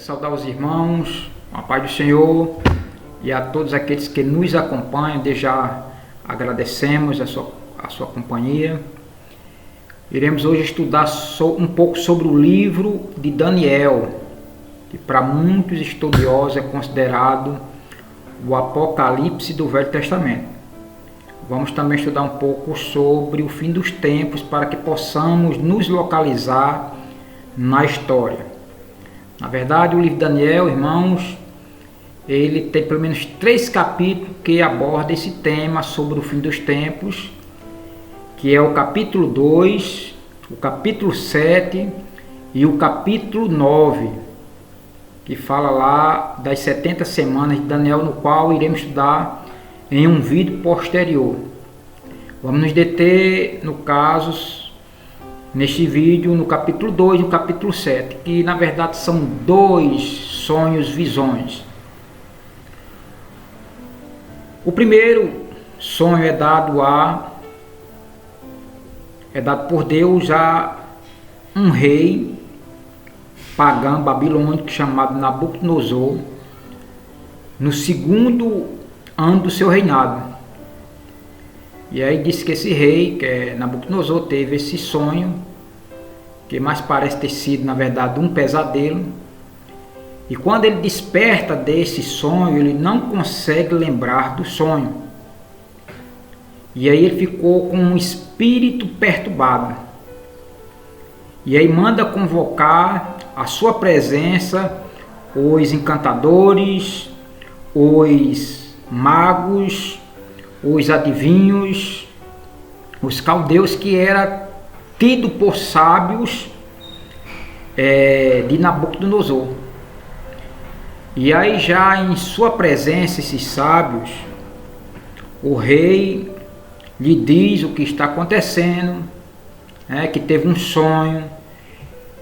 saudar os irmãos, a paz do Senhor e a todos aqueles que nos acompanham. Desde já agradecemos a sua companhia. Iremos hoje estudar um pouco sobre o livro de Daniel, que para muitos estudiosos é considerado o Apocalipse do Velho Testamento. Vamos também estudar um pouco sobre o fim dos tempos para que possamos nos localizar na história. Na verdade, o livro de Daniel, irmãos, ele tem pelo menos 3 capítulos que abordam esse tema sobre o fim dos tempos, que é o capítulo 2, o capítulo 7 e o capítulo 9, que fala lá das 70 semanas de Daniel, no qual iremos estudar em um vídeo posterior. Vamos nos deter, no caso, neste vídeo, no capítulo 2 e no capítulo 7, que na verdade são 2 sonhos, visões. O primeiro sonho é dado por Deus a um rei pagão babilônico chamado Nabucodonosor, no 2º ano do seu reinado. E aí diz que esse rei, que é Nabucodonosor, teve esse sonho, que mais parece ter sido, na verdade, um pesadelo. E quando ele desperta desse sonho, ele não consegue lembrar do sonho. E aí ele ficou com um espírito perturbado. E aí manda convocar à sua presença os encantadores, os magos, os adivinhos, os caldeus, que era tido por sábios de Nabucodonosor. E aí já em sua presença, esses sábios, o rei lhe diz o que está acontecendo, que teve um sonho,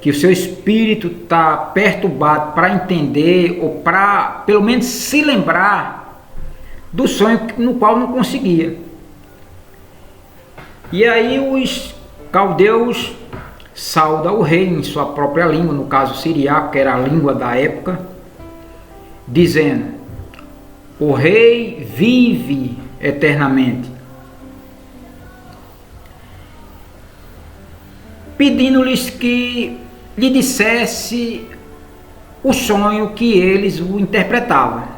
que o seu espírito está perturbado para entender, ou para pelo menos se lembrar do sonho no qual não conseguia. E aí os caldeus saudam o rei em sua própria língua, no caso siriaco, que era a língua da época, dizendo: o rei vive eternamente, pedindo-lhes que lhe dissesse o sonho que eles o interpretavam.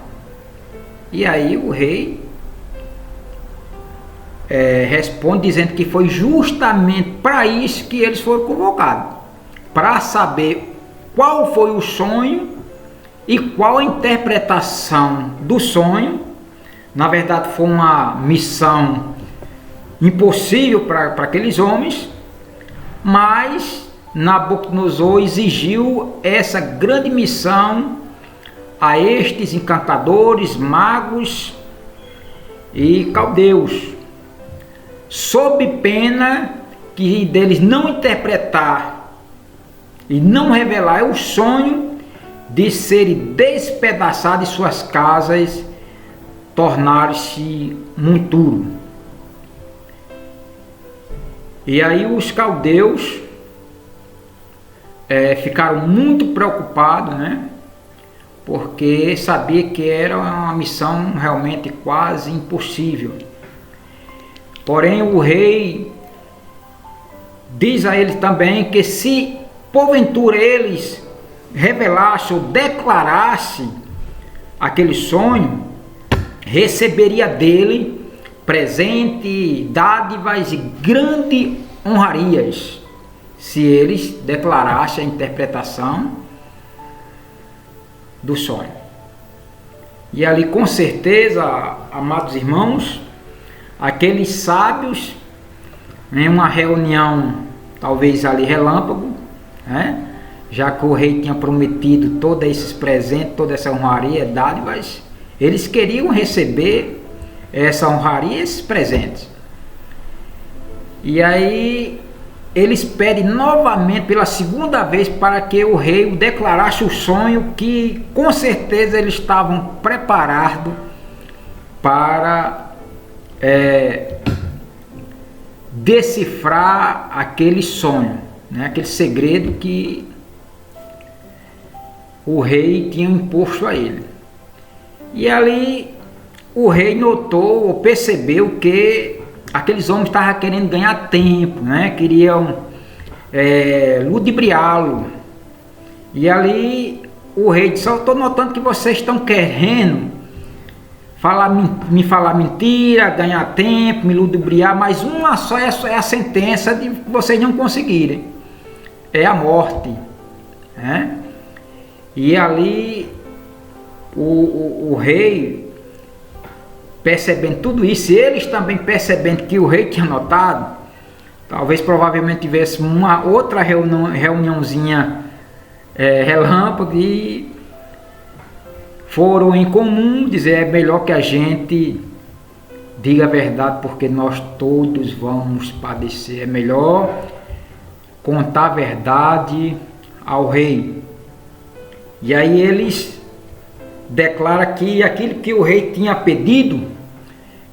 E aí o rei responde dizendo que foi justamente para isso que eles foram convocados, para saber qual foi o sonho e qual a interpretação do sonho. Na verdade foi uma missão impossível para aqueles homens, mas Nabucodonosor exigiu essa grande missão a estes encantadores, magos e caldeus, sob pena que deles não interpretar e não revelar o sonho, de serem despedaçados e suas casas tornar-se monturo. E aí os caldeus ficaram muito preocupados, porque sabia que era uma missão realmente quase impossível. Porém o rei diz a eles também que se porventura eles revelassem ou declarassem aquele sonho, receberia dele presente, dádivas e grandes honrarias, se eles declarassem a interpretação do sonho. E ali, com certeza, amados irmãos, aqueles sábios, em uma reunião talvez ali relâmpago, já que o rei tinha prometido todos esses presentes, toda essa honraria, dádivas, eles queriam receber essa honraria, esses presentes. E aí eles pedem novamente pela 2ª vez para que o rei declarasse o sonho, que com certeza eles estavam preparados para decifrar aquele sonho, aquele segredo que o rei tinha imposto a ele. E ali o rei notou ou percebeu que aqueles homens estavam querendo ganhar tempo, né? Queriam ludibriá-lo. E ali o rei disse: eu estou notando que vocês estão querendo me falar mentira, ganhar tempo, me ludibriar, mas uma só é a sentença de vocês não conseguirem, é a morte, né? E ali o rei, percebendo tudo isso, eles também percebendo que o rei tinha notado, talvez provavelmente tivesse uma outra reuniãozinha relâmpago, e foram em comum dizer: é melhor que a gente diga a verdade, porque nós todos vamos padecer, é melhor contar a verdade ao rei. E aí eles declaram que aquilo que o rei tinha pedido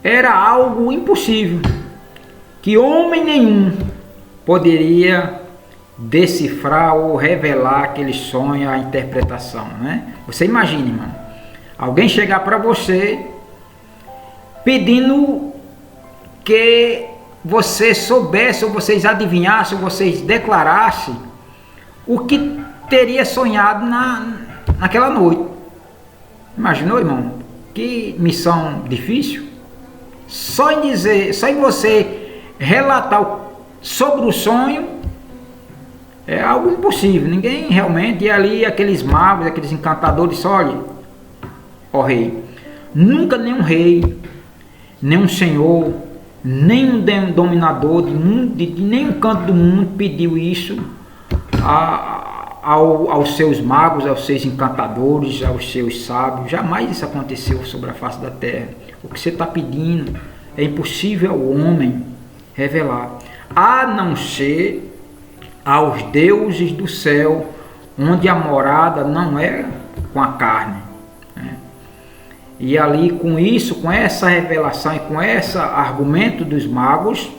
era algo impossível, que homem nenhum poderia decifrar ou revelar aquele sonho, a interpretação, né? Você imagina, irmão, alguém chegar para você pedindo que você soubesse, ou vocês adivinhassem, ou vocês declarassem o que teria sonhado naquela noite. Imaginou, irmão? Que missão difícil. Só em você relatar sobre o sonho é algo impossível. Ninguém realmente. E ali aqueles magos, aqueles encantadores disse: olha, ó rei, nunca nenhum rei, nenhum senhor, nenhum dominador de nenhum canto do mundo pediu isso aos seus magos, aos seus encantadores, aos seus sábios. Jamais isso aconteceu sobre a face da terra. O que você está pedindo é impossível ao homem revelar, a não ser aos deuses do céu, onde a morada não é com a carne, né? E ali, com isso, com essa revelação e com esse argumento dos magos,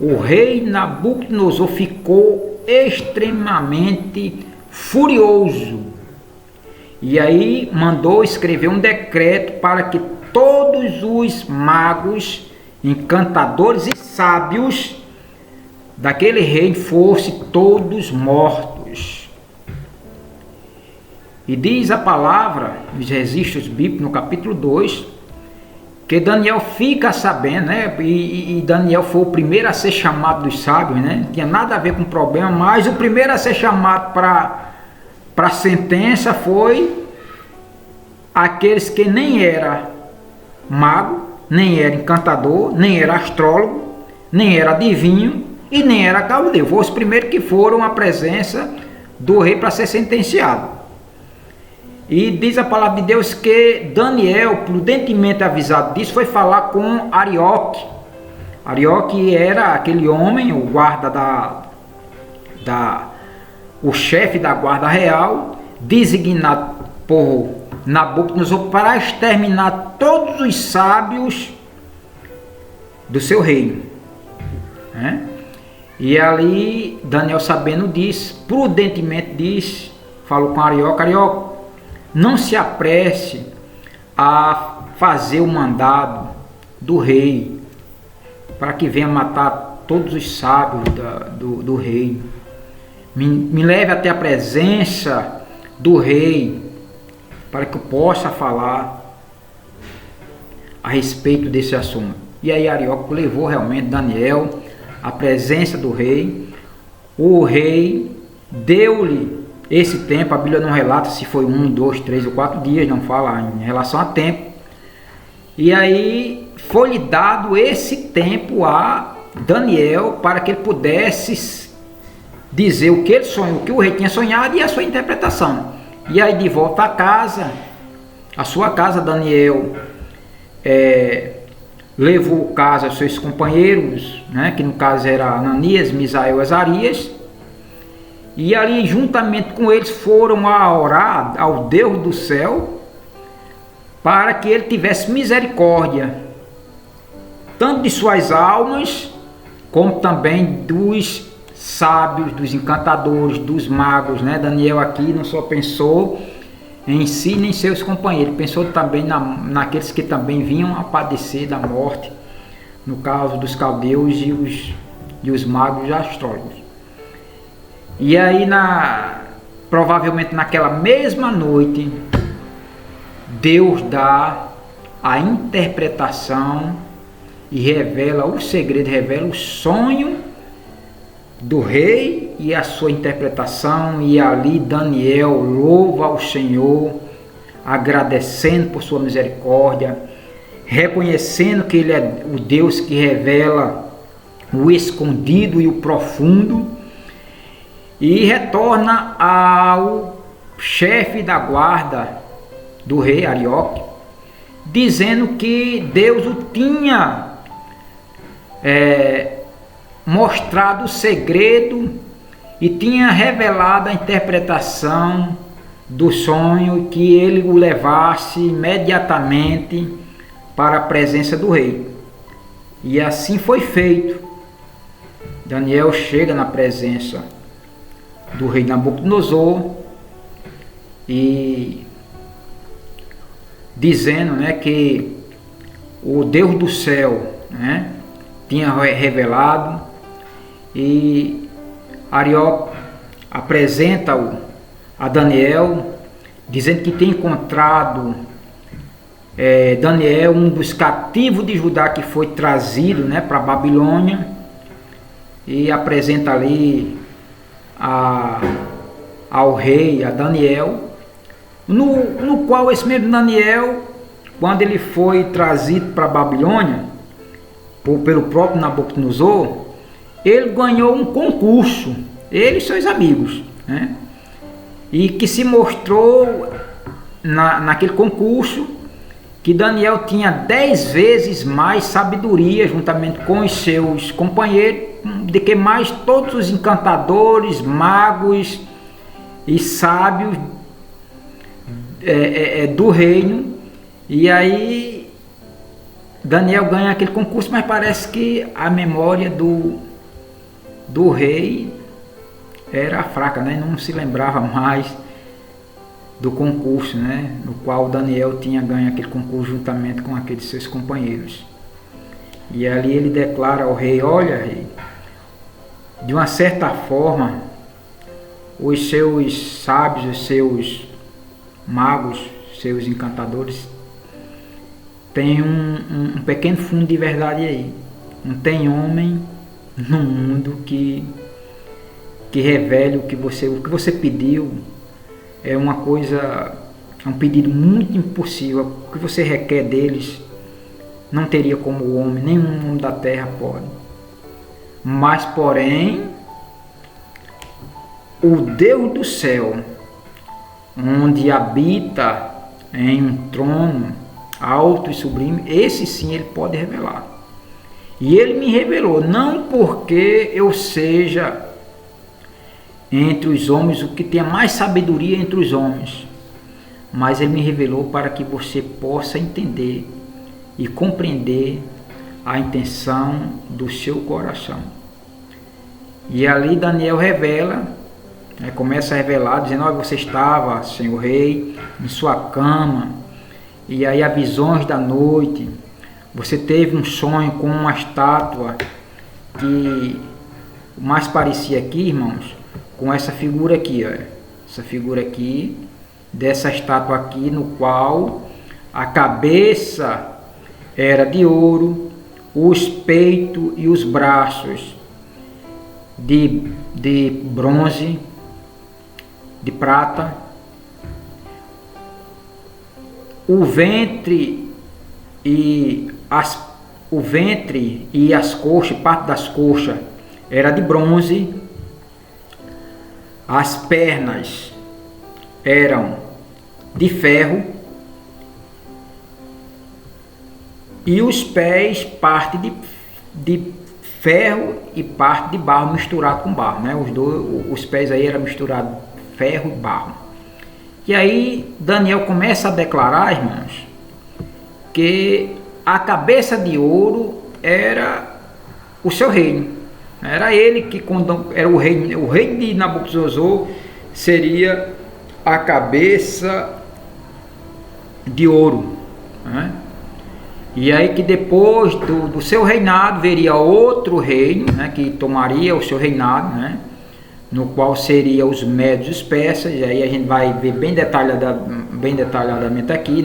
o rei Nabucodonosor ficou extremamente furioso, e aí mandou escrever um decreto para que todos os magos, encantadores e sábios daquele reino fossem todos mortos. E diz a palavra nos registros bíblicos, no capítulo 2, que Daniel fica sabendo, né? E Daniel foi o primeiro a ser chamado dos sábios, né? Não tinha nada a ver com o problema, mas o primeiro a ser chamado para a sentença foi aqueles que nem era mago, nem era encantador, nem era astrólogo, nem era adivinho e nem era caldeu. Foi os primeiros que foram à presença do rei para ser sentenciado. E diz a palavra de Deus que Daniel, prudentemente avisado disso, foi falar com Arioque. Arioque era aquele homem, o guarda o chefe da guarda real, designado por Nabucodonosor para exterminar todos os sábios do seu reino, né? E ali Daniel, sabendo disso, prudentemente falou com Arioque: Arioque, não se apresse a fazer o mandado do rei para que venha matar todos os sábios do rei. Me leve até a presença do rei para que eu possa falar a respeito desse assunto. E aí Arioque levou realmente Daniel à presença do rei. O rei deu-lhe esse tempo, a Bíblia não relata se foi 1, 2, 3 ou 4 dias, não fala em relação a tempo. E aí foi-lhe dado esse tempo a Daniel para que ele pudesse dizer o que ele sonhou, o que o rei tinha sonhado e a sua interpretação. E aí, de volta a casa, a sua casa, Daniel levou o caso aos seus companheiros, né, que no caso era Ananias, Misael e Azarias. E ali, juntamente com eles, foram a orar ao Deus do céu para que ele tivesse misericórdia, tanto de suas almas, como também dos sábios, dos encantadores, dos magos, né? Daniel aqui não só pensou em si nem seus companheiros. Pensou também naqueles que também vinham a padecer da morte, no caso dos caldeus e os magos astrólogos. E aí, provavelmente naquela mesma noite, Deus dá a interpretação e revela o segredo, revela o sonho do rei e a sua interpretação. E ali Daniel louva ao Senhor, agradecendo por sua misericórdia, reconhecendo que Ele é o Deus que revela o escondido e o profundo, e retorna ao chefe da guarda do rei Arioque, dizendo que Deus o tinha mostrado o segredo e tinha revelado a interpretação do sonho, que ele o levasse imediatamente para a presença do rei. E assim foi feito. Daniel chega na presença do rei Nabucodonosor e dizendo, que o Deus do céu, tinha revelado. E Arioque apresenta-o a Daniel, dizendo que tem encontrado Daniel, um dos cativos de Judá que foi trazido para a Babilônia, e apresenta ali ao rei, a Daniel, no qual esse mesmo Daniel, quando ele foi trazido para a Babilônia pelo próprio Nabucodonosor, ele ganhou um concurso, ele e seus amigos, e que se mostrou naquele concurso que Daniel tinha 10 vezes mais sabedoria, juntamente com os seus companheiros, do que mais todos os encantadores, magos e sábios do reino. E aí Daniel ganha aquele concurso, mas parece que a memória do rei era fraca, não se lembrava mais do concurso, no qual Daniel tinha ganho aquele concurso juntamente com aqueles seus companheiros. E ali ele declara ao rei: olha, rei, de uma certa forma os seus sábios, os seus magos, seus encantadores têm um pequeno fundo de verdade aí. Não tem homem no mundo que revele o que você pediu. É uma coisa, é um pedido muito impossível. O que você requer deles não teria como o homem, nenhum homem da terra pode. Mas porém, o Deus do céu, onde habita em um trono alto e sublime, esse sim ele pode revelar. E ele me revelou, não porque eu seja entre os homens o que tenha mais sabedoria entre os homens, mas ele me revelou para que você possa entender e compreender a intenção do seu coração. E ali Daniel revela, começa a revelar, dizendo: olha, você estava, senhor rei, em sua cama, e aí há visões da noite, você teve um sonho com uma estátua que mais parecia aqui, irmãos, com essa figura aqui, essa figura aqui, dessa estátua aqui, no qual a cabeça era de ouro, os peitos e os braços de bronze, de prata, o ventre e as coxas, parte das coxas era de bronze, as pernas eram de ferro e os pés parte de ferro e parte de barro misturado com barro, os pés aí eram misturados ferro e barro. E aí Daniel começa a declarar, irmãos, que a cabeça de ouro era o seu reino. Era ele que, quando era o rei de Nabucodonosor, seria a cabeça de ouro, né? E aí que depois do seu reinado veria outro reino, né, que tomaria o seu reinado, né, no qual seria os médios e os persas. E aí a gente vai ver bem detalhadamente aqui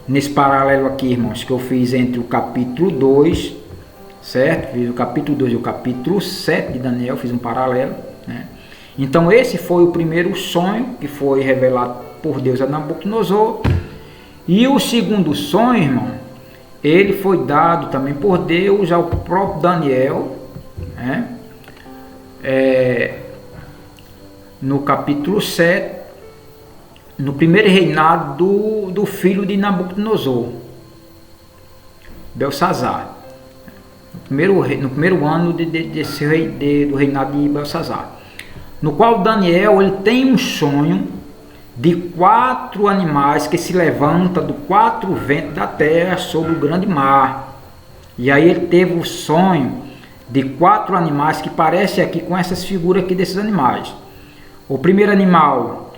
nesse paralelo aqui, irmãos, que eu fiz entre o capítulo 2, certo? Fiz o capítulo 2 e o capítulo 7 de Daniel, fiz um paralelo, né? Então esse foi o primeiro sonho que foi revelado por Deus a Nabucodonosor. E o segundo sonho, irmão, ele foi dado também por Deus ao próprio Daniel, né? No capítulo 7, no primeiro reinado do filho de Nabucodonosor, Belsazar, no primeiro ano do reinado de Belsazar, no qual Daniel ele tem um sonho de 4 animais que se levantam do 4 ventos da terra sobre o grande mar. E aí ele teve o sonho de 4 animais que parecem aqui com essas figuras aqui desses animais. O primeiro animal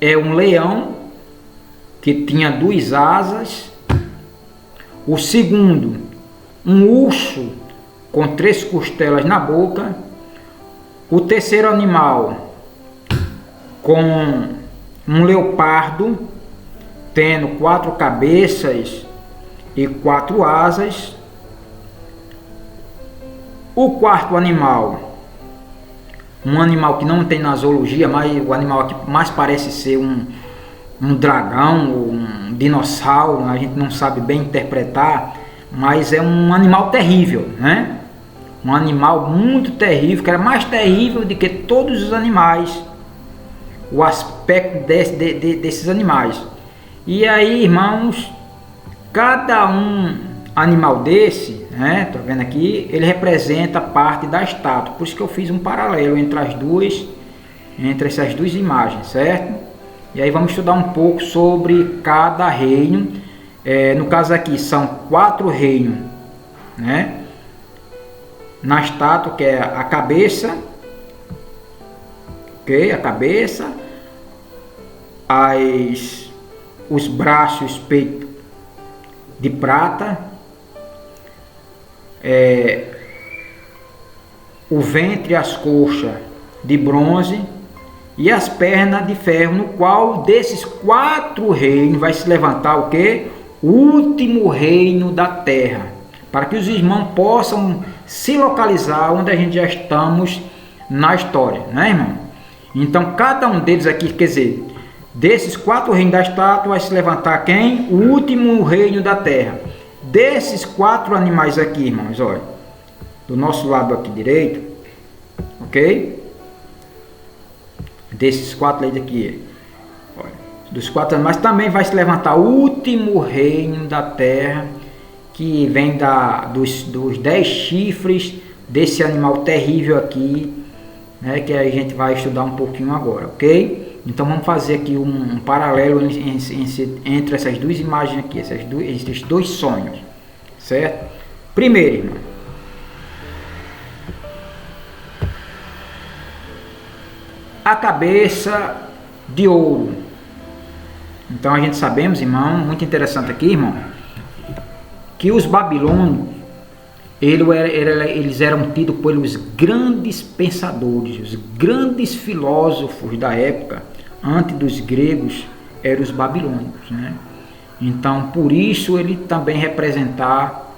é um leão que tinha 2 asas. O segundo, um urso com 3 costelas na boca. O terceiro animal com um leopardo, tendo 4 cabeças e 4 asas. O quarto animal, um animal que não tem na zoologia, mas o animal que mais parece ser um dragão ou um dinossauro, a gente não sabe bem interpretar, mas é um animal terrível, né? Um animal muito terrível, que era mais terrível do que todos os animais, o aspecto desses animais. E aí, irmãos, cada um animal desse, né, tô vendo aqui, ele representa parte da estátua. Por isso que eu fiz um paralelo entre essas duas imagens, certo? E aí vamos estudar um pouco sobre cada reino. No caso aqui são 4 reinos, né? Na estátua, que é a cabeça, ok? A cabeça, os braços, peito de prata, o ventre e as coxas de bronze e as pernas de ferro, no qual desses 4 reinos vai se levantar o que? O último reino da terra, para que os irmãos possam se localizar onde a gente já estamos na história, né, irmão? Então cada um deles aqui, quer dizer, desses 4 reinos da estátua vai se levantar quem? O último reino da terra. Desses 4 animais aqui, irmãos, olha, do nosso lado aqui direito, ok? Desses 4 leis aqui, olha, dos 4 animais também vai se levantar o último reino da terra, que vem dos 10 chifres desse animal terrível aqui, né, que a gente vai estudar um pouquinho agora, ok? Então vamos fazer aqui um paralelo entre essas duas imagens aqui, esses dois sonhos, certo? Primeiro, irmão, a cabeça de ouro. Então a gente sabemos, irmão, muito interessante aqui, irmão, que os babilônios, eles eram tidos pelos grandes pensadores, os grandes filósofos da época, antes dos gregos, eram os babilônicos, né? Então, por isso ele também representar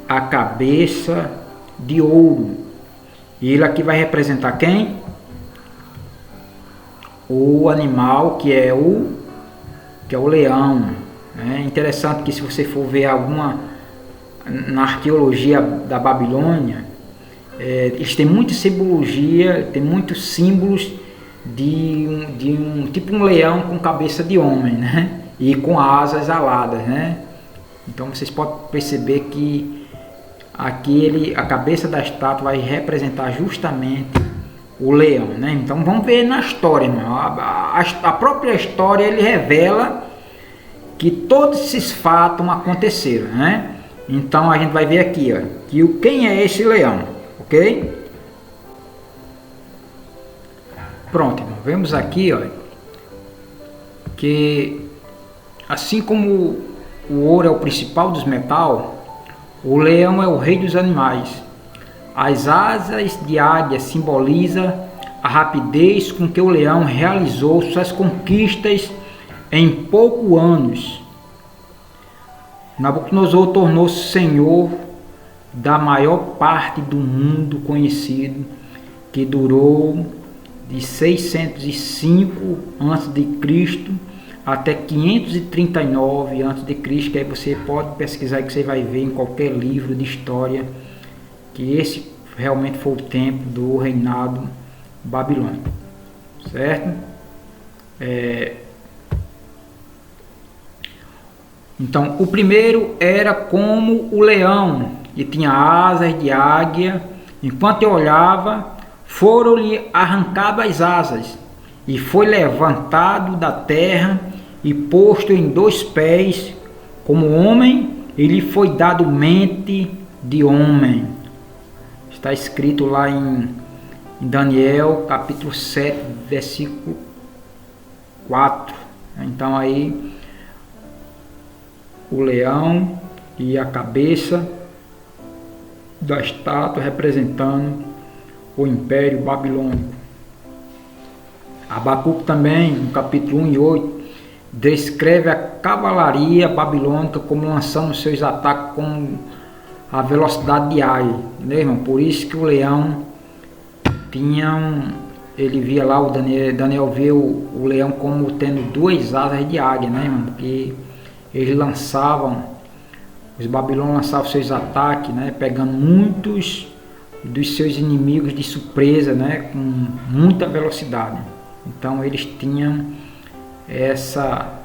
a cabeça de ouro. E ele aqui vai representar quem? O animal que é o leão. É interessante que, se você for ver na arqueologia da Babilônia, eles têm muita simbologia, tem muitos símbolos de tipo um leão com cabeça de homem, né? E com asas aladas, né? Então vocês podem perceber que aqui a cabeça da estátua vai representar justamente o leão, né? Então vamos ver na história, irmão. A própria história ele revela que todos esses fatos aconteceram, né? Então a gente vai ver aqui, ó, quem é esse leão, ok? Pronto, irmão. Vemos aqui, ó, que Assim como o ouro é o principal dos metais, o leão é o rei dos animais. As asas de águia simbolizam a rapidez com que o leão realizou suas conquistas em poucos anos. Nabucodonosor tornou-se senhor da maior parte do mundo conhecido, que durou de 605 a.C. até 539 a.C., que aí você pode pesquisar que você vai ver em qualquer livro de história que esse realmente foi o tempo do reinado babilônico, certo? Então, o primeiro era como o leão, e tinha asas de águia. Enquanto eu olhava, foram-lhe arrancadas as asas, e foi levantado da terra e posto em 2 pés, como homem, e lhe foi dado mente de homem. Está escrito lá em Daniel, capítulo 7, versículo 4. Então aí, o leão e a cabeça da estátua representando o Império Babilônico. Abacuque também, no capítulo 1 e 8, descreve a cavalaria babilônica como lançando seus ataques com a velocidade de águia, né, irmão? Por isso que o leão ele via lá, o Daniel vê o leão como tendo 2 asas de águia, né, irmão? Porque eles os babilônios lançavam seus ataques, né, pegando muitos dos seus inimigos de surpresa, né, com muita velocidade. Então eles tinham essa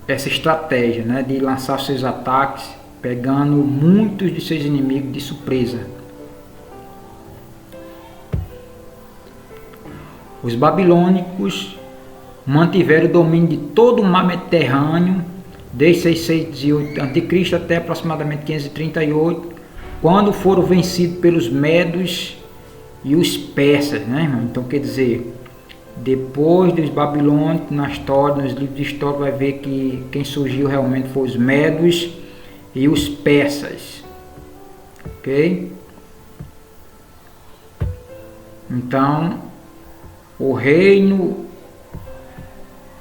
estratégia, né, de lançar seus ataques pegando muitos de seus inimigos de surpresa. Os babilônicos mantiveram o domínio de todo o mar Mediterrâneo desde 608 a.C. até aproximadamente 538, quando foram vencidos pelos medos e os persas, né, irmão? Então, quer dizer, depois dos babilônicos, na história, nos livros de história, vai ver que quem surgiu realmente foi os medos e os persas, ok? Então, o reino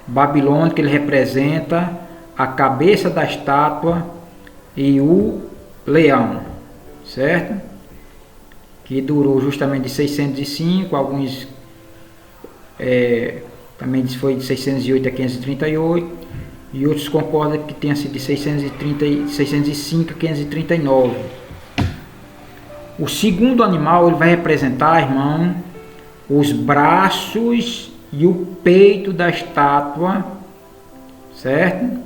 babilônico, ele representa a cabeça da estátua e o leão, certo? Que durou justamente de 605, alguns também foi de 608 a 538, e outros concordam que tenha sido de 605 a 539. O segundo animal, ele vai representar, irmão, os braços e o peito da estátua, certo?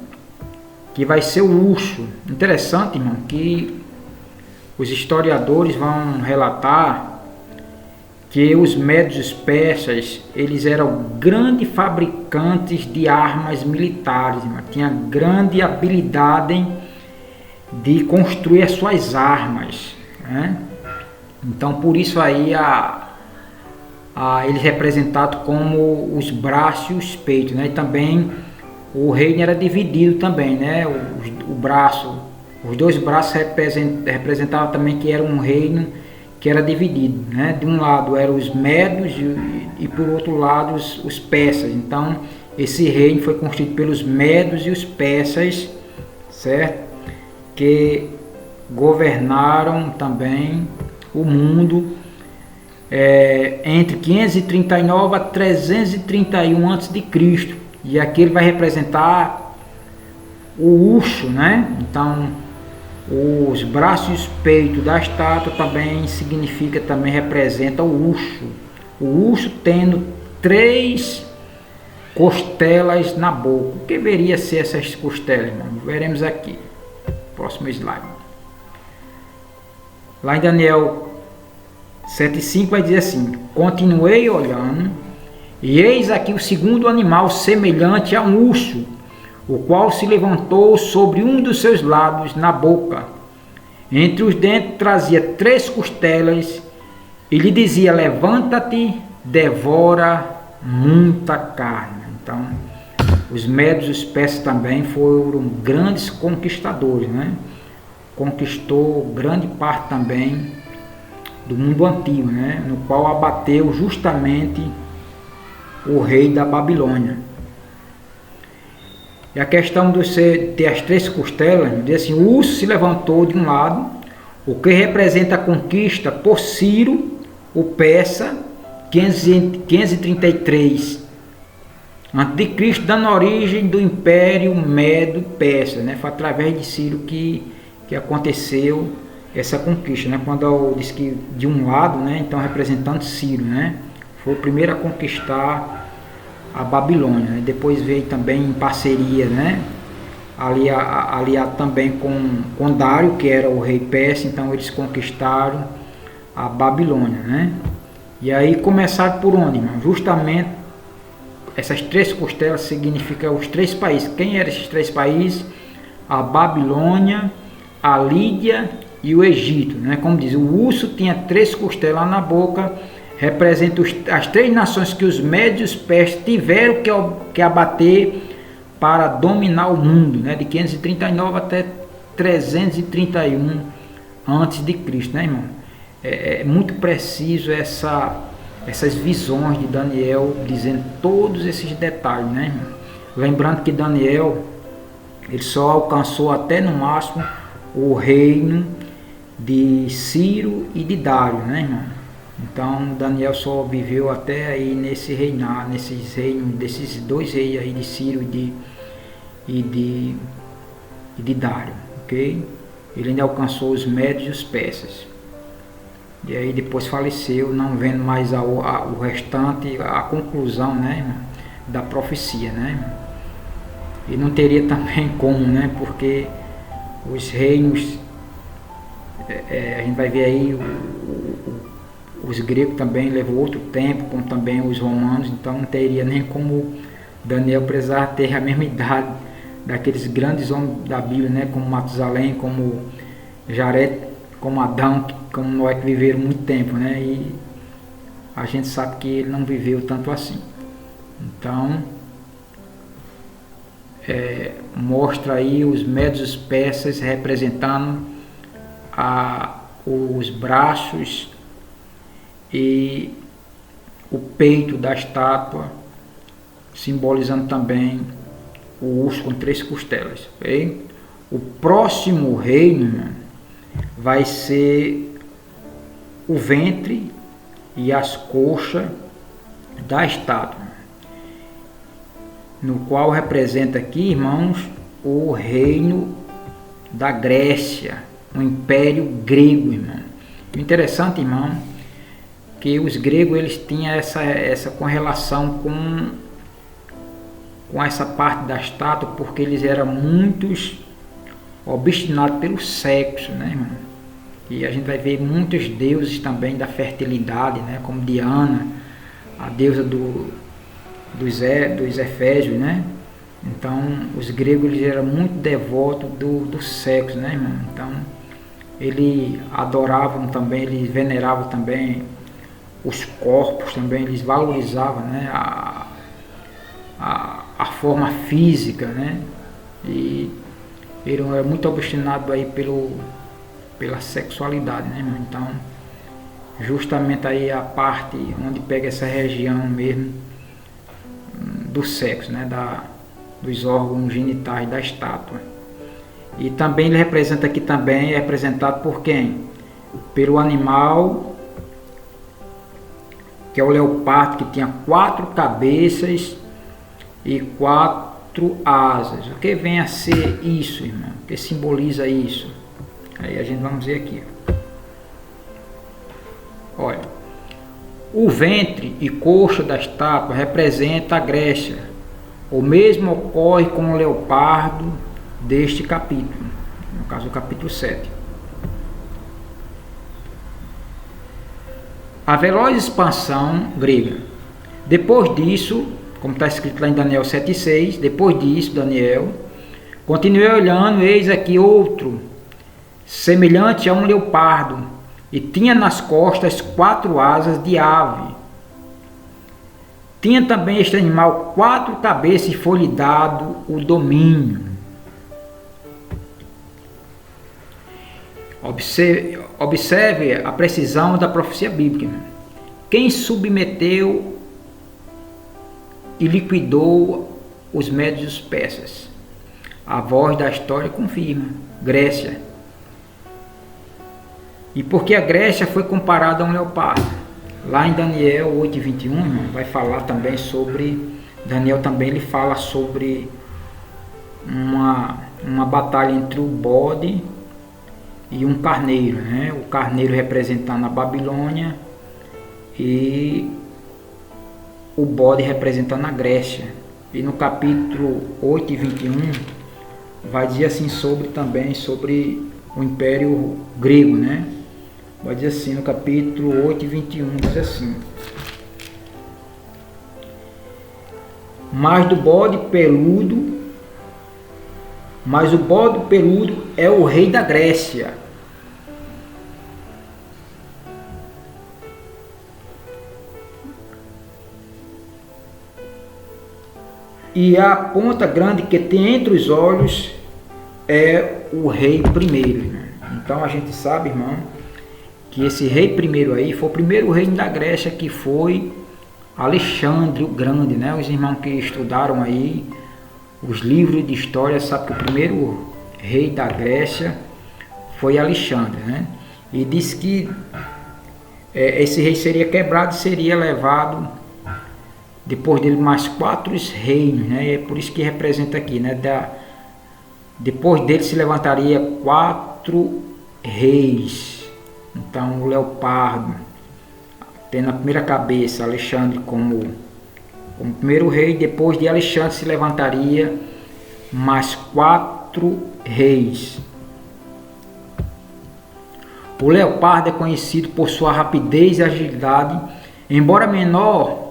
Que vai ser o urso. Interessante, irmão, que os historiadores vão relatar que os medos e os persas, eles eram grandes fabricantes de armas militares, irmão. Tinha grande habilidade de construir as suas armas, né? Então, por isso aí eles representados como os braços e os peitos, né? E também o reino era dividido também, né? Os 2 braços representavam também que era um reino que era dividido, né? De um lado eram os medos e por outro lado os persas. Então esse reino foi constituído pelos medos e os persas, certo? Que governaram também o mundo entre 539 a 331 a.C. E aqui ele vai representar o urso, né? Então, os braços e os peitos da estátua também representa o urso. O urso tendo 3 costelas na boca. O que deveria ser essas costelas, irmão? Veremos aqui. Próximo slide. Lá em Daniel 7,5 vai dizer assim: continuei olhando, e eis aqui o segundo animal semelhante a um urso, o qual se levantou sobre um dos seus lados na boca. Entre os dentes trazia 3 costelas, e lhe dizia: levanta-te, devora muita carne. Então, os médios e os persas também foram grandes conquistadores, né? Conquistou grande parte também do mundo antigo, né? No qual abateu justamente o rei da Babilônia. E a questão de você ter as 3 costelas, diz assim, o urso se levantou de um lado, o que representa a conquista por Ciro, o persa, 533 a.C., dando origem do Império Medo-Persa, né? Foi através de Ciro que aconteceu essa conquista, né? Quando eu disse que de um lado, né? Então representando Ciro, né? Foi o primeiro a conquistar a Babilônia, né? Depois veio também em parceria, né? Aliado também com Dário, que era o rei persa, então eles conquistaram a Babilônia, né? E aí começaram por onde, irmão? Justamente essas 3 costelas significam os 3 países. Quem eram esses 3 países? A Babilônia, a Lídia e o Egito, né? Como diz, o urso tinha 3 costelas na boca, representa as 3 nações que os médios persas tiveram que abater para dominar o mundo, né? De 539 até 331 a.C., né, irmão? É muito preciso essas visões de Daniel, dizendo todos esses detalhes, né, irmão? Lembrando que Daniel, ele só alcançou até no máximo o reino de Ciro e de Dário, né, irmão? Então Daniel só viveu até aí nesse reinado, nesses reinos, desses 2 reis aí de Ciro e de Dário, ok? Ele ainda alcançou os médios e os persas. E aí depois faleceu, não vendo mais o restante, a conclusão, né, irmão, da profecia, né, irmão? E não teria também como, né, porque os reinos, a gente vai ver aí, os gregos também levou outro tempo, como também os romanos, então não teria nem como Daniel precisar ter a mesma idade daqueles grandes homens da Bíblia, né, como Matusalém, como Jared, como Adão, como Noé, que viveram muito tempo, né? E a gente sabe que ele não viveu tanto assim. Então, mostra aí os médios persas representando os braços e o peito da estátua, simbolizando também o urso com 3 costelas. Okay? O próximo reino vai ser o ventre e as coxas da estátua, no qual representa aqui, irmãos, o reino da Grécia, o Império Grego, irmão. O interessante, irmão, que os gregos eles tinham essa correlação com essa parte da estátua, porque eles eram muitos obstinados pelo sexo, né, irmão? E a gente vai ver muitos deuses também da fertilidade, né, como Diana, a deusa dos Efésios, né? Então, os gregos eles eram muito devotos do sexo, né, irmão? Então, eles adoravam também, eles veneravam também os corpos também, eles valorizavam, né, a forma física, né? E ele era muito obstinado aí pela sexualidade, né, irmão? Então, justamente aí a parte onde pega essa região mesmo do sexo, né, dos órgãos genitais da estátua. E também ele representa aqui também, é representado por quem? Pelo animal, que é o leopardo, que tinha 4 cabeças e 4 asas. O que vem a ser isso, irmão? O que simboliza isso? Aí a gente vamos ver aqui. Olha, o ventre e coxa da estátua representa a Grécia. O mesmo ocorre com o leopardo deste capítulo, no caso o capítulo 7. A veloz expansão grega. Depois disso, como está escrito lá em Daniel 7,6, depois disso, Daniel, continuei olhando, eis aqui outro, semelhante a um leopardo, e tinha nas costas 4 asas de ave. Tinha também este animal 4 cabeças e foi-lhe dado o domínio. Observe a precisão da profecia bíblica. Quem submeteu e liquidou os médios e os persas? A voz da história confirma: Grécia. E porque a Grécia foi comparada a um leopardo? Lá em Daniel 8:21, vai falar também sobre... Daniel também ele fala sobre uma batalha entre o bode e um carneiro, né? O carneiro representando a Babilônia e o bode representando a Grécia. E no capítulo 8:21 vai dizer assim também sobre o Império Grego, né? Vai dizer assim no capítulo 8:21, diz assim: mas o bode peludo é o rei da Grécia. E a ponta grande que tem entre os olhos é o rei primeiro. Então a gente sabe, irmão, que esse rei primeiro aí foi o primeiro rei da Grécia, que foi Alexandre o Grande, né? Os irmãos que estudaram aí os livros de história sabem que o primeiro rei da Grécia foi Alexandre, né? E diz que esse rei seria quebrado e seria levado depois dele mais 4 reinos, né? E é por isso que representa aqui, né? Depois dele se levantaria 4 reis. Então o leopardo, tendo a primeira cabeça, Alexandre como primeiro rei. Depois de Alexandre se levantaria mais 4 reis. O leopardo é conhecido por sua rapidez e agilidade. Embora menor,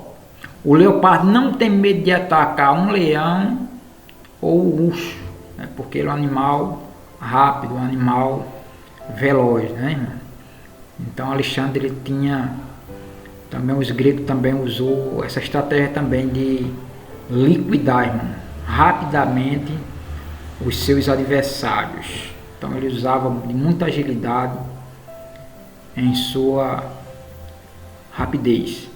o leopardo não tem medo de atacar um leão ou urso, né? Porque ele é um animal rápido, um animal veloz, né, irmão? Então Alexandre ele tinha também, os gregos também usou essa estratégia também de liquidar, irmão, rapidamente os seus adversários. Então ele usava de muita agilidade em sua rapidez.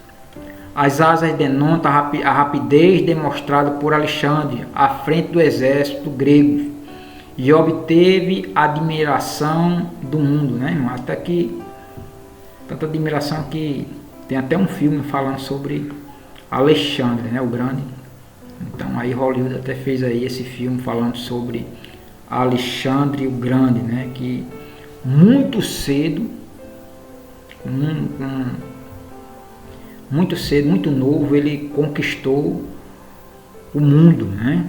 As asas denotam a rapidez demonstrada por Alexandre à frente do exército grego e obteve a admiração do mundo, né, irmão? Até que tanta admiração que tem até um filme falando sobre Alexandre, né, o Grande. Então aí Hollywood até fez aí esse filme falando sobre Alexandre o Grande, né, que muito cedo, muito novo, ele conquistou o mundo, né?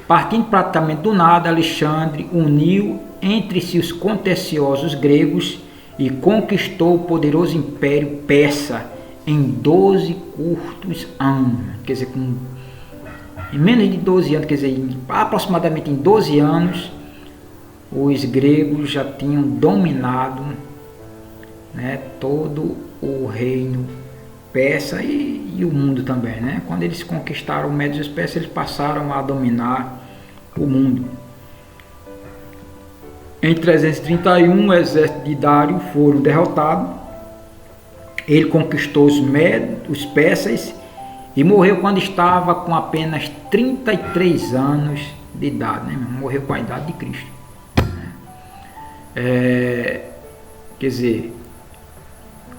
Partindo praticamente do nada, Alexandre uniu entre si os contenciosos gregos e conquistou o poderoso império persa em 12 curtos anos. Quer dizer, em menos de 12 anos, quer dizer, aproximadamente em 12 anos, os gregos já tinham dominado, né, todo o reino persa e o mundo também, né? Quando eles conquistaram o Médios e os persas, eles passaram a dominar o mundo. Em 331, o exército de Dário foram derrotados. Ele conquistou os persas e morreu quando estava com apenas 33 anos de idade, né? Morreu com a idade de Cristo. Quer dizer,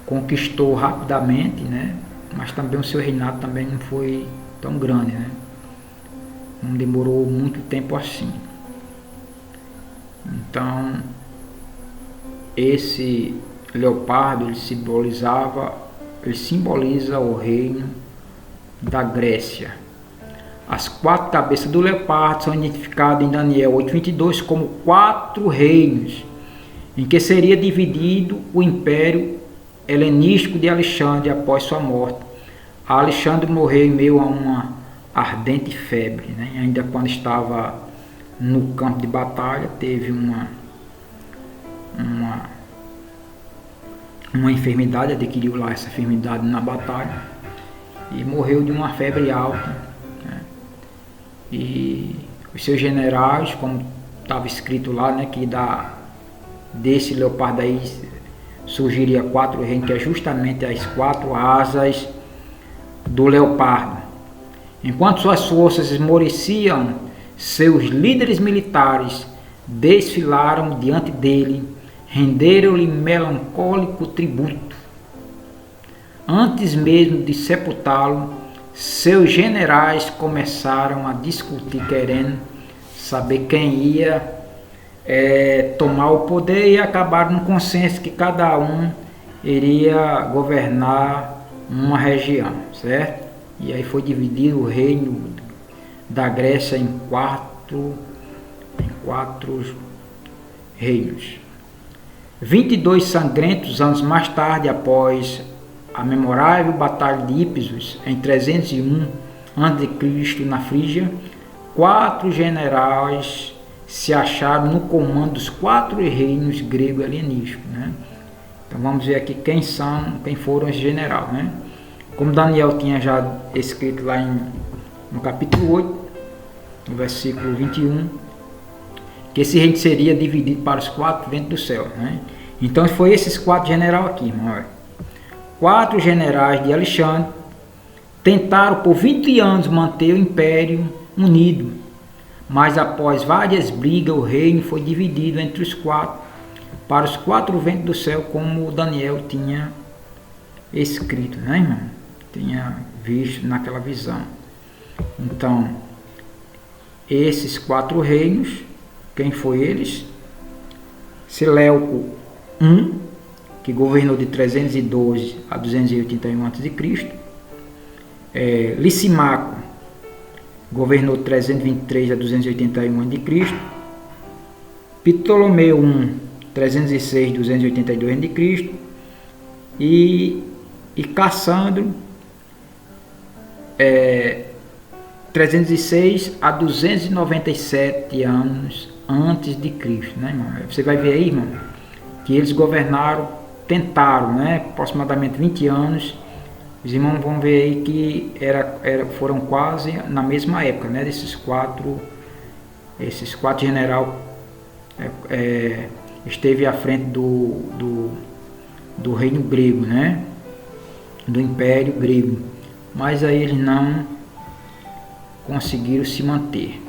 conquistou rapidamente, né? Mas também o seu reinado também não foi tão grande, né? Não demorou muito tempo assim. Então, esse leopardo ele simboliza o reino da Grécia. As 4 cabeças do leopardo são identificadas em Daniel 8:22 como 4 reinos, em que seria dividido o império helenístico de Alexandre após sua morte. Alexandre morreu em meio a uma ardente febre, né? Ainda quando estava no campo de batalha, teve uma enfermidade, adquiriu lá essa enfermidade na batalha e morreu de uma febre alta, né? E os seus generais, como estava escrito lá, né, que desse leopardo aí surgiria 4 reinos, que é justamente as 4 asas do leopardo. Enquanto suas forças esmoreciam, seus líderes militares desfilaram diante dele, renderam-lhe melancólico tributo. Antes mesmo de sepultá-lo, seus generais começaram a discutir, querendo saber quem ia tomar o poder, e acabaram no consenso que cada um iria governar uma região, certo? E aí foi dividido o reino da Grécia em quatro reinos. 22 sangrentos anos mais tarde, após a memorável Batalha de Ípsos, em 301 a.C., na Frígia, 4 generais se acharam no comando dos 4 reinos grego helenísticos, né? Então vamos ver aqui quem foram os generais, né? Como Daniel tinha já escrito lá no capítulo 8, no versículo 21, que esse reino seria dividido para os 4 ventos do céu, né? Então foi esses 4 generais aqui, irmão. 4 generais de Alexandre tentaram por 20 anos manter o império unido, mas após várias brigas o reino foi dividido entre os 4 para os 4 ventos do céu, como Daniel tinha escrito, né, irmão? Tinha visto naquela visão. Então, esses 4 reinos, quem foi eles? Seleuco I, que governou de 312 a 281 a.C. Licimaco governou de 323 a 281 a.C. Ptolomeu I, 306 a 282 a.C. e Cassandro, 306 a 297 anos antes de Cristo, né, irmão? Você vai ver aí, irmão, que eles tentaram, né, aproximadamente 20 anos. Os irmãos vão ver aí que foram quase na mesma época, né, esses quatro generais esteve à frente do reino grego, né, do império grego, mas aí eles não conseguiram se manter.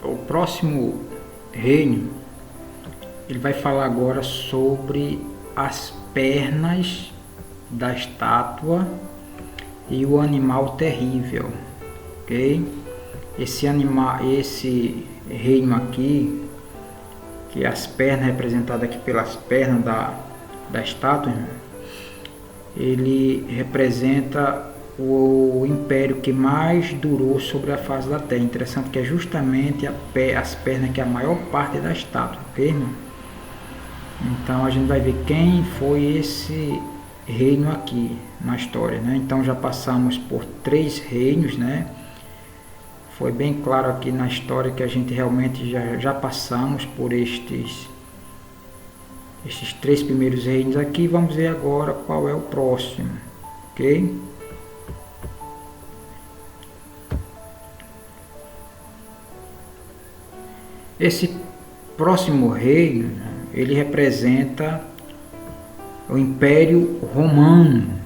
O próximo reino, ele vai falar agora sobre as pernas da estátua e o animal terrível, ok? Esse reino aqui, que as pernas representadas aqui pelas pernas da estátua, ele representa o império que mais durou sobre a face da terra. Interessante que é justamente as pernas que é a maior parte da estátua, ok, irmão? Então a gente vai ver quem foi esse reino aqui na história, né? Então já passamos por 3 reinos, né? Foi bem claro aqui na história que a gente realmente já passamos por esses 3 primeiros reinos aqui. Vamos ver agora qual é o próximo, ok? Esse próximo reino, ele representa o Império Romano,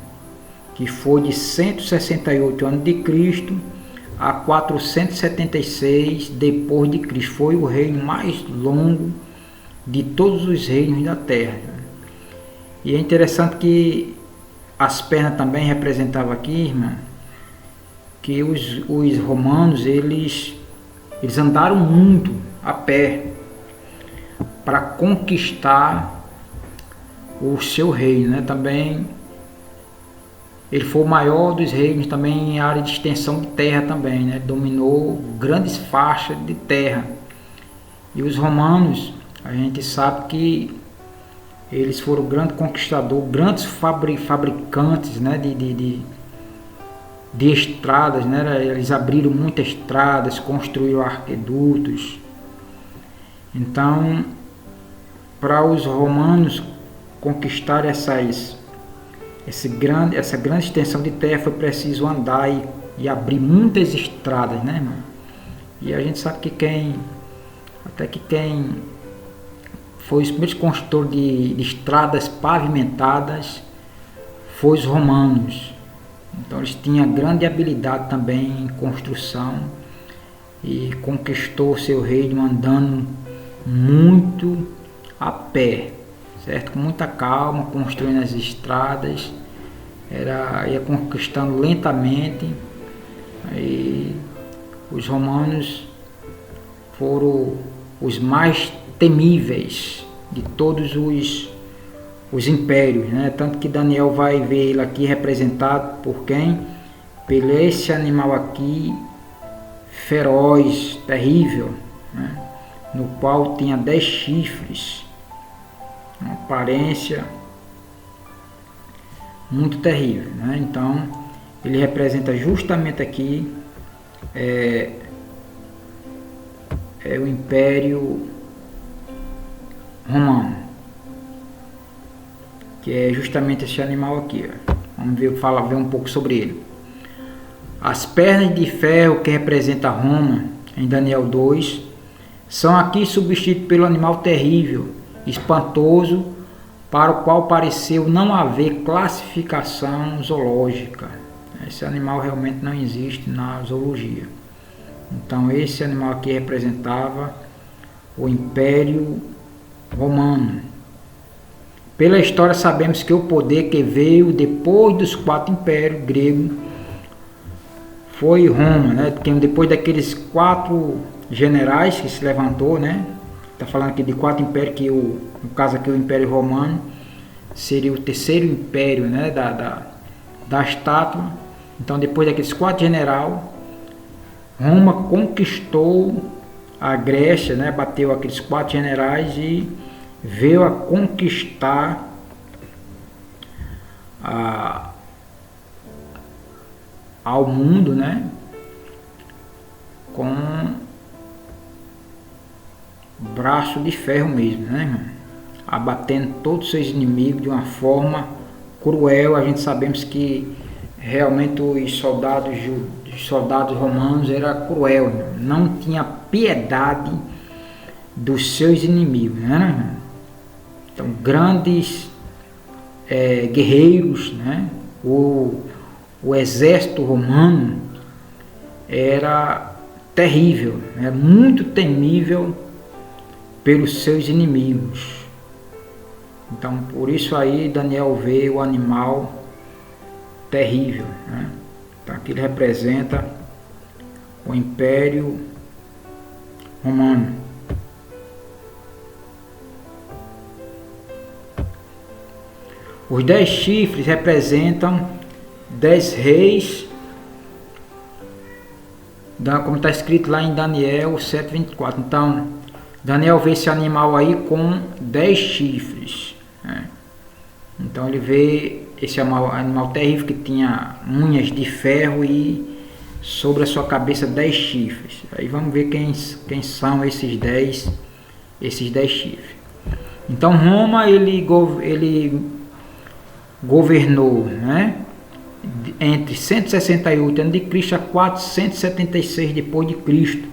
que foi de 168 a.C. a 476 depois de Cristo. Foi o reino mais longo de todos os reinos da Terra. E é interessante que as pernas também representavam aqui, irmão, que os romanos eles andaram muito a pé para conquistar o seu reino, né? Também ele foi o maior dos reinos também em área de extensão de terra também, né? Dominou grandes faixas de terra. E os romanos, a gente sabe que eles foram grandes conquistadores, grandes fabricantes, né? de estradas, né? Eles abriram muitas estradas, construíram arquedutos. Então para os romanos conquistar essa grande extensão de terra, foi preciso andar e abrir muitas estradas, né, irmão? E a gente sabe que quem foi os primeiros construtores de estradas pavimentadas foi os romanos. Então eles tinham grande habilidade também em construção e conquistou seu reino andando muito a pé, certo? Com muita calma, construindo as estradas, ia conquistando lentamente. Aí os romanos foram os mais temíveis de todos os impérios, né? Tanto que Daniel vai ver ele aqui representado por quem? Por esse animal aqui, feroz, terrível, né? No qual tinha 10 chifres, uma aparência muito terrível, né? Então ele representa justamente aqui o Império Romano, que é justamente esse animal aqui, ó. Vamos ver um pouco sobre ele. As pernas de ferro que representa Roma em Daniel 2 são aqui substituídas pelo animal terrível, espantoso, para o qual pareceu não haver classificação zoológica. Esse animal realmente não existe na zoologia. Então esse animal aqui representava o Império Romano. Pela história sabemos que o poder que veio depois dos 4 impérios gregos foi Roma, né? Depois daqueles 4 generais que se levantou, né? Está falando aqui de 4 impérios, que no caso aqui o Império Romano seria o terceiro império, né? Da estátua. Então depois daqueles 4 generais, Roma conquistou a Grécia, né? Bateu aqueles 4 generais e veio a conquistar ao mundo, né? Com braço de ferro mesmo, né, irmão? Abatendo todos os seus inimigos de uma forma cruel. A gente sabemos que realmente os soldados romanos era cruel, irmão. Não tinha piedade dos seus inimigos, né, irmão? Então grandes guerreiros, né? O exército romano era terrível, era muito temível pelos seus inimigos. Então por isso aí Daniel vê o animal terrível, né? Então aqui ele representa o Império Romano. Os 10 chifres representam 10 reis, como está escrito lá em Daniel 7:24. Então Daniel vê esse animal aí com 10 chifres, né? Então ele vê esse animal terrível que tinha unhas de ferro e sobre a sua cabeça 10 chifres. Aí vamos ver quem são esses 10 chifres. Então Roma ele governou, né, entre 168 a.C. a 476 depois de Cristo.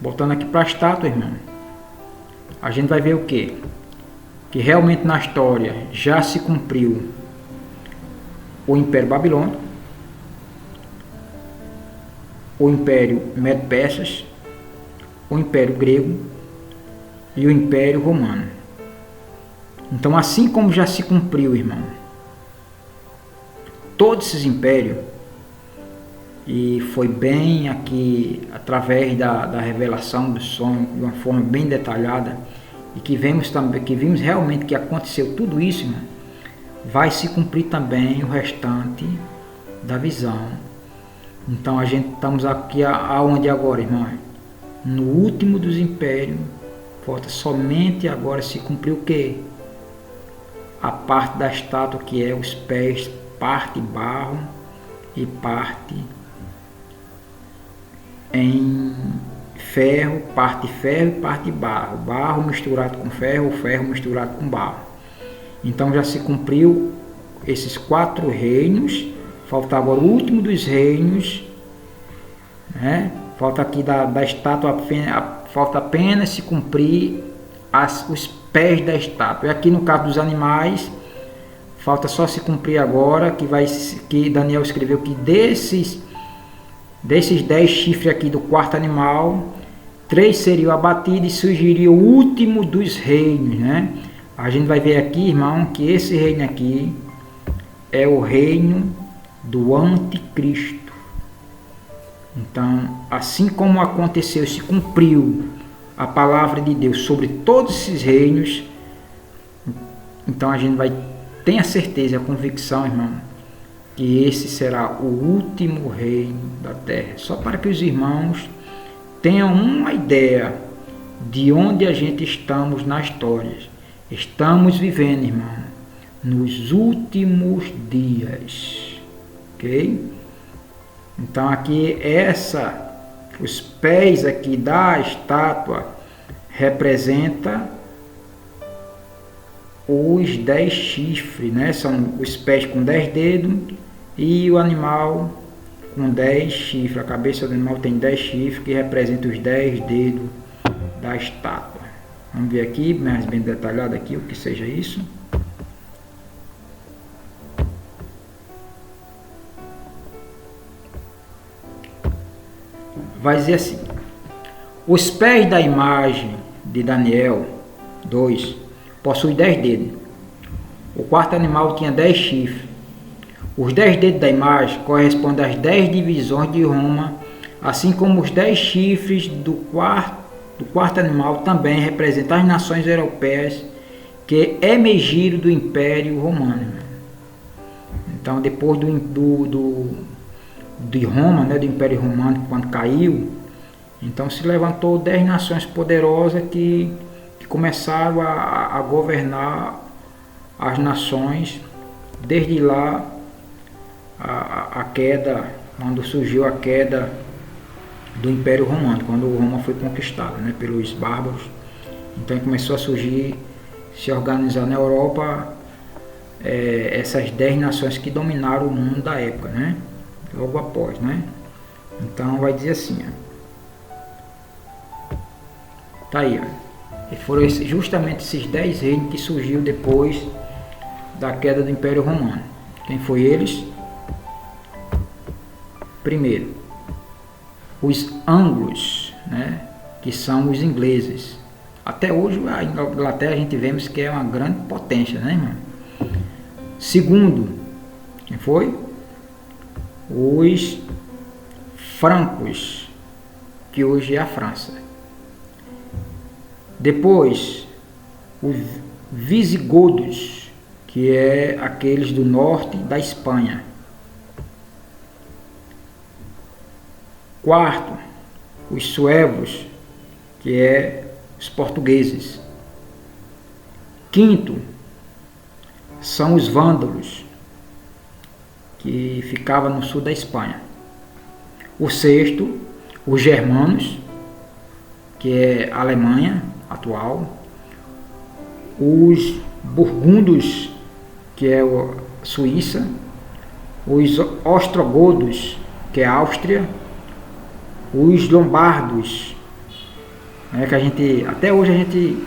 Voltando aqui para a estátua, irmão, a gente vai ver o quê? Que realmente na história já se cumpriu o Império Babilônico, o Império Medo-Persas, o Império Grego e o Império Romano. Então, assim como já se cumpriu, irmão, todos esses impérios, e foi bem aqui através da revelação do sonho, de uma forma bem detalhada, e que vimos realmente que aconteceu tudo isso, irmão, vai se cumprir também o restante da visão. Então a gente estamos aqui aonde agora, irmão? No último dos impérios. Falta somente agora se cumprir o que? A parte da estátua, que é os pés, parte barro e parte em ferro, parte ferro e parte barro, barro misturado com ferro, ferro misturado com barro. Então já se cumpriu esses 4 reinos, faltava o último dos reinos, né? Falta aqui da estátua, falta apenas se cumprir os pés da estátua. E aqui no caso dos animais, falta só se cumprir agora, que Daniel escreveu que desses 10 chifres aqui do quarto animal, 3 seriam abatidos e surgiria o último dos reinos, né? A gente vai ver aqui, irmão, que esse reino aqui é o reino do anticristo. Então, assim como aconteceu, se cumpriu a palavra de Deus sobre todos esses reinos, então a gente vai ter a certeza, a convicção, irmão, que esse será o último reino da terra. Só para que os irmãos tenham uma ideia de onde a gente estamos na história. Estamos vivendo, irmão, nos últimos dias, ok? Então aqui os pés aqui da estátua representa os 10 chifres, né? São os pés com 10 dedos e o animal com 10 chifres. A cabeça do animal tem 10 chifres que representam os 10 dedos da estátua. Vamos ver aqui, mais bem detalhado aqui, o que seja isso. Vai dizer assim: os pés da imagem de Daniel 2 possuem 10 dedos. O quarto animal tinha 10 chifres. Os 10 dedos da imagem correspondem às 10 divisões de Roma, assim como os 10 chifres do quarto animal também representam as nações europeias que emergiram do Império Romano. Então, depois de Roma, né, do Império Romano, quando caiu, então se levantou 10 nações poderosas que começaram a governar as nações. Desde lá, a queda, quando surgiu a queda do Império Romano, quando Roma foi conquistada, né, pelos bárbaros. Então começou a surgir, se organizar na Europa, essas 10 nações que dominaram o mundo da época, né? Logo após, né? Então vai dizer assim, ó. Tá aí, ó. E foram justamente esses 10 reinos que surgiu depois da queda do Império Romano. Quem foi eles? Primeiro, os anglos, né? Que são os ingleses. Até hoje a Inglaterra a gente vemos que é uma grande potência, né, irmão? Segundo, quem foi? Os francos, que hoje é a França. Depois, os visigodos, que é aqueles do norte da Espanha. Quarto, os suevos, que é os portugueses. Quinto, são os vândalos, que ficava no sul da Espanha. O sexto, os germanos, que é a Alemanha atual. Os burgundos, que é a Suíça. Os ostrogodos, que é a Áustria. Os lombardos, né, que até hoje a gente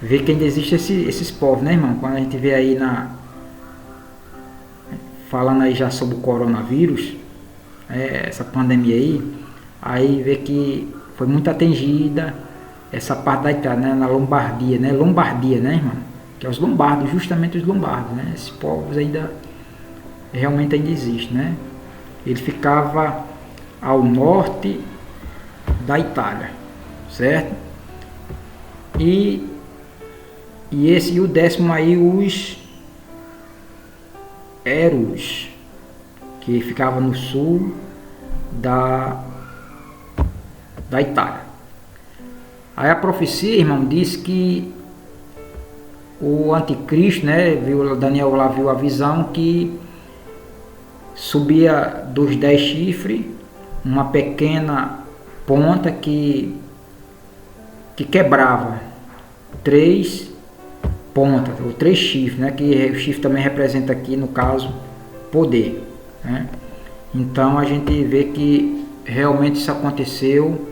vê que ainda existe esses povos, né, irmão? Quando a gente vê aí falando aí já sobre o coronavírus, essa pandemia aí vê que foi muito atingida essa parte da Itália, né, na Lombardia, né, irmão? Que é os lombardos, justamente os lombardos, né? Esses povos realmente ainda existem, né? Ele ficava ao norte da Itália, certo? E o décimo aí, os Eros, que ficava no sul da Itália. Aí a profecia, irmão, diz que o anticristo, né, Daniel lá viu a visão que subia dos 10 chifres uma pequena ponta que quebrava 3 pontas, ou 3 chifres, né? Que o chifre também representa aqui, no caso, poder, né? Então a gente vê que realmente isso aconteceu,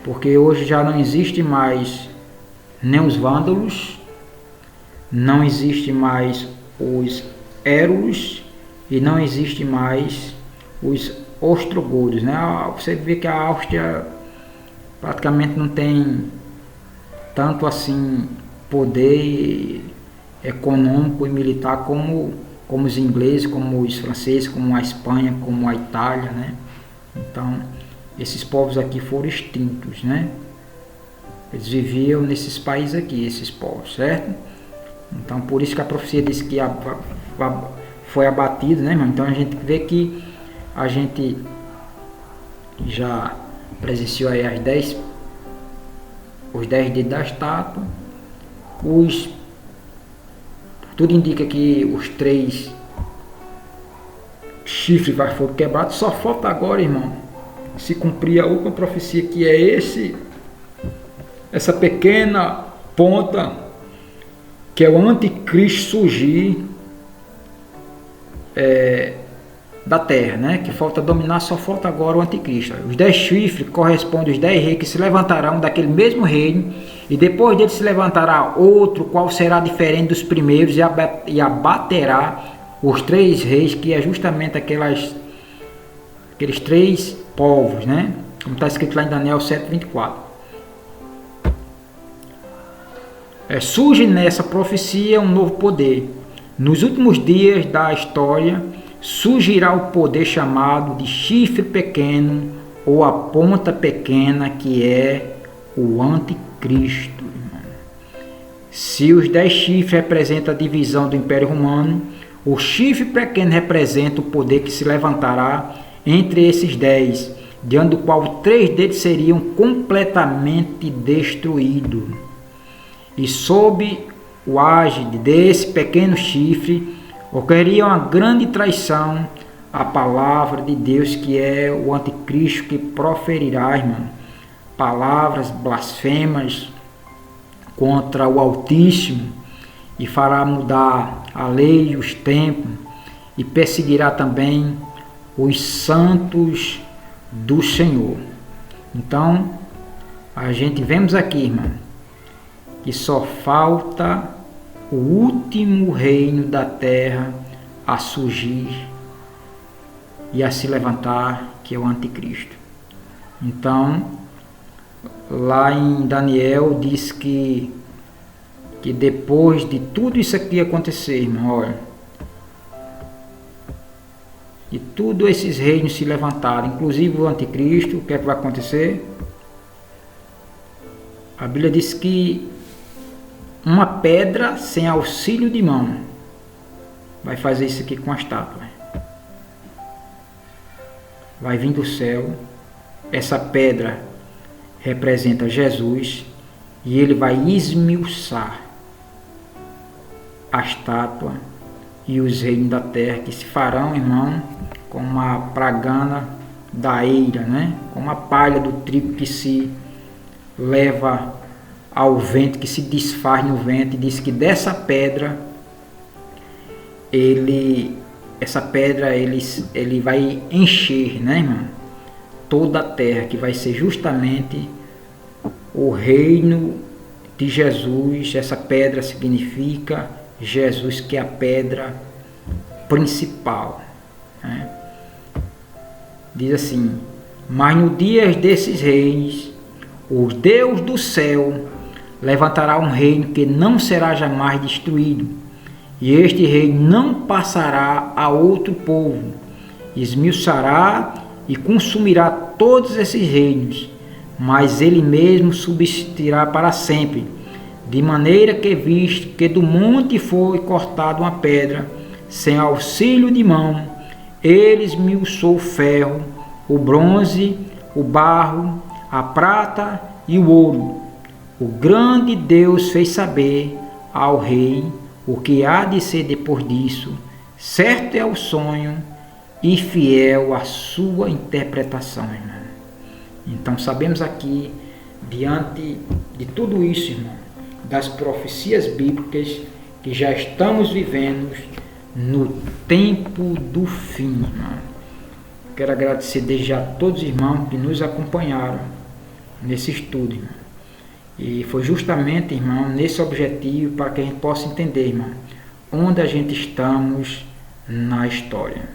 porque hoje já não existe mais nem os vândalos, não existe mais os érulos e não existe mais os ostrogodos, né? Você vê que a Áustria praticamente não tem tanto assim poder econômico e militar como os ingleses, como os franceses, como a Espanha, como a Itália, né? Então esses povos aqui foram extintos, né? Eles viviam nesses países aqui, esses povos, certo? Então por isso que a profecia diz que foi abatido, né, irmão? Então a gente vê que a gente já presenciou aí os 10 dedos da estátua, tudo indica que os 3 chifres foram quebrados. Só falta agora, irmão, se cumprir a última profecia, que é essa pequena ponta, que é o anticristo surgir da terra, né? Que falta dominar, só falta agora o anticristo. Os 10 chifres correspondem aos 10 reis que se levantarão daquele mesmo reino, e depois dele se levantará outro, qual será diferente dos primeiros, e abaterá os 3 reis, que é justamente aqueles 3 povos, né? Como está escrito lá em Daniel 7:24. Surge nessa profecia um novo poder. Nos últimos dias da história surgirá o poder chamado de chifre pequeno, ou a ponta pequena, que é o anticristo. Se os 10 chifres representam a divisão do Império Romano, o chifre pequeno representa o poder que se levantará entre esses 10, diante do qual 3 deles seriam completamente destruídos. E sob o ágide desse pequeno chifre ocorreria uma grande traição à palavra de Deus, que é o anticristo, que proferirá, irmão, palavras blasfemas contra o Altíssimo, e fará mudar a lei e os tempos, e perseguirá também os santos do Senhor. Então a gente vemos aqui, irmão, que só falta o último reino da terra a surgir e a se levantar, que é o anticristo. Então lá em Daniel diz que depois de tudo isso aqui acontecer, irmão, olha, e todos esses reinos se levantarem, inclusive o anticristo, o que é que vai acontecer? A Bíblia diz que uma pedra sem auxílio de mão vai fazer isso aqui com a estátua. Vai vir do céu, essa pedra representa Jesus, e ele vai esmiuçar a estátua e os reinos da terra, que se farão, irmão, como uma pragana da eira, né? Como a palha do trigo que se leva ao vento, que se desfaz no vento. E diz que dessa pedra ele vai encher, né, irmão, toda a terra, que vai ser justamente o reino de Jesus. Essa pedra significa Jesus, que é a pedra principal, né? Diz assim: mas no dia desses reis, o Deus do céu levantará um reino que não será jamais destruído, e este reino não passará a outro povo. Esmiuçará e consumirá todos esses reinos, mas ele mesmo subsistirá para sempre. De maneira que, visto que do monte foi cortada uma pedra, sem auxílio de mão, ele esmiuçou o ferro, o bronze, o barro, a prata e o ouro. O grande Deus fez saber ao rei o que há de ser depois disso. Certo é o sonho e fiel a sua interpretação, irmão. Então sabemos aqui, diante de tudo isso, irmão, das profecias bíblicas, que já estamos vivendo no tempo do fim, irmão. Quero agradecer desde já a todos os irmãos que nos acompanharam nesse estudo, irmão. E foi justamente, irmão, nesse objetivo para que a gente possa entender, irmão, onde a gente estamos na história.